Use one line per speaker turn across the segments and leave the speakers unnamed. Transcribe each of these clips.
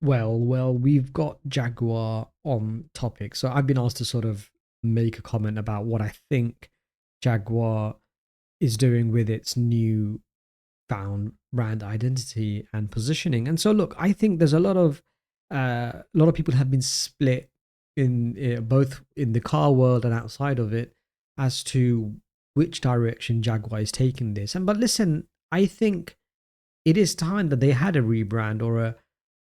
Well, we've got Jaguar on topic. So I've been asked to sort of make a comment about what I think Jaguar is doing with its new found brand identity and positioning. And so look, I think there's a lot of people have been split in both in the car world and outside of it as to which direction Jaguar is taking this. And but listen, I think it is time that they had a rebrand or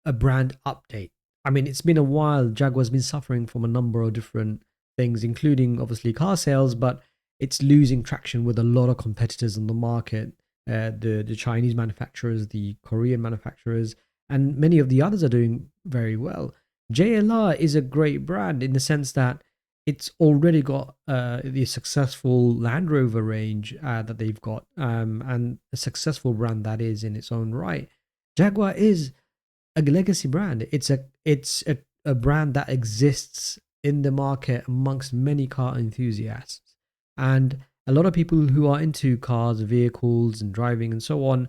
a brand update. I mean, it's been a while. Jaguar's been suffering from a number of different things, including obviously car sales, but it's losing traction with a lot of competitors in the market. The Chinese manufacturers, the Korean manufacturers, and many of the others are doing very well. JLR is a great brand in the sense that it's already got the successful Land Rover range that they've got, and a successful brand that is in its own right. Jaguar is a legacy brand. It's a brand that exists in the market amongst many car enthusiasts, and a lot of people who are into cars, vehicles, and driving and so on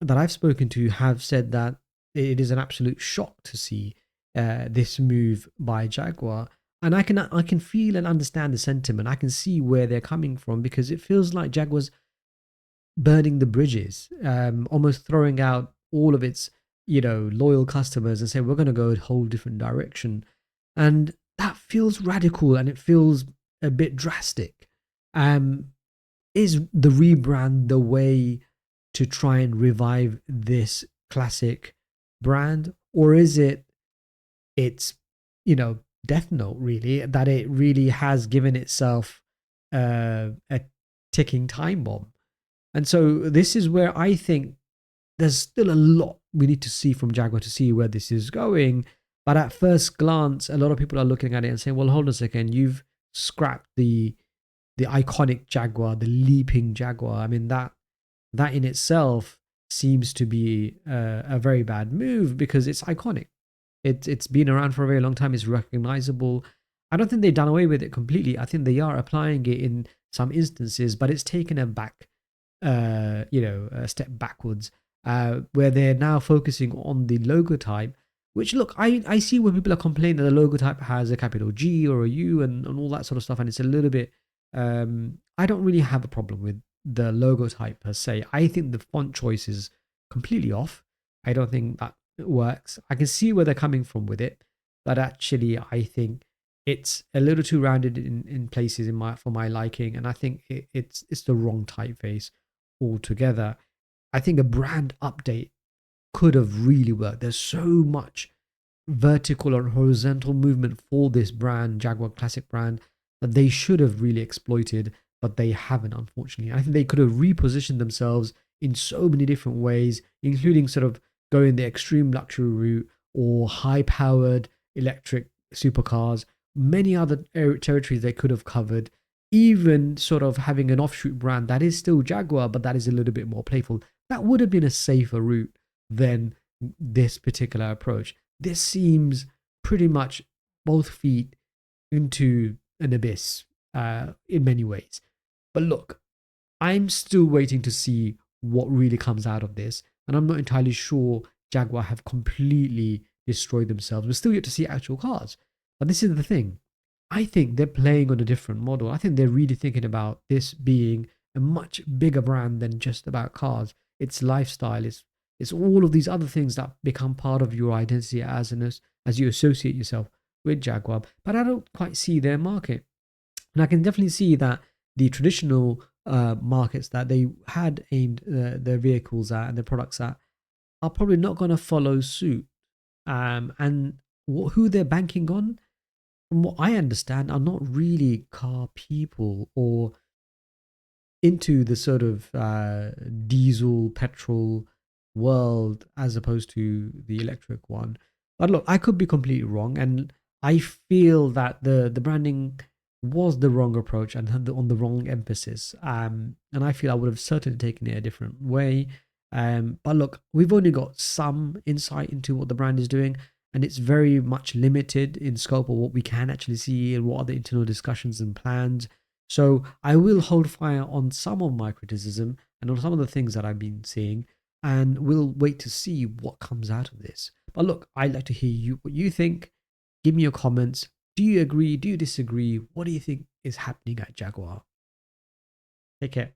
that I've spoken to have said that it is an absolute shock to see this move by Jaguar. And I can feel and understand the sentiment. I can see where they're coming from because it feels like Jaguar's burning the bridges, almost throwing out all of its loyal customers and saying we're going to go a whole different direction, and that feels radical and it feels a bit drastic. Um, is the rebrand the way to try and revive this classic brand, or is it's death note really that it really has given itself a ticking time bomb? And so this is where I think there's still a lot we need to see from Jaguar to see where this is going. But at first glance, a lot of people are looking at it and saying, well, hold on a second, you've scrapped the iconic Jaguar, the leaping Jaguar. I mean, that in itself seems to be a very bad move because it's iconic. It's been around for a very long time. It's recognizable. I don't think they've done away with it completely. I think they are applying it in some instances, but it's taken a step backwards, where they're now focusing on the logo type. Which look, I see when people are complaining that the logo type has a capital G or a U and all that sort of stuff, and it's a little bit. I don't really have a problem with the logo type per se. I think the font choice is completely off. I don't think that works. I can see where they're coming from with it, but actually, I think it's a little too rounded in places for my liking, and I think it's the wrong typeface altogether. I think a brand update could have really worked. There's so much vertical and horizontal movement for this brand, Jaguar Classic brand, that they should have really exploited, but they haven't, unfortunately. I think they could have repositioned themselves in so many different ways, including sort of going the extreme luxury route or high powered electric supercars, many other territories they could have covered, even sort of having an offshoot brand that is still Jaguar, but that is a little bit more playful. That would have been a safer route than this particular approach. This seems pretty much both feet into an abyss in many ways. But look, I'm still waiting to see what really comes out of this, and I'm not entirely sure Jaguar have completely destroyed themselves. We're still yet to see actual cars. But this is the thing. I think they're playing on a different model. I think they're really thinking about this being a much bigger brand than just about cars. It's lifestyle. It's all of these other things that become part of your identity as you associate yourself with Jaguar. But I don't quite see their market, and I can definitely see that the traditional markets that they had aimed their vehicles at and their products at are probably not going to follow suit. And who they're banking on, from what I understand, are not really car people or into the sort of diesel petrol world as opposed to the electric one. But look, I could be completely wrong, and I feel that the branding was the wrong approach and had on the wrong emphasis. And I feel I would have certainly taken it a different way. But look, we've only got some insight into what the brand is doing, and it's very much limited in scope of what we can actually see and what are the internal discussions and plans. So I will hold fire on some of my criticism and on some of the things that I've been seeing, and we'll wait to see what comes out of this. But look, I'd like to hear what you think. Give me your comments. Do you agree? Do you disagree? What do you think is happening at Jaguar? Take care.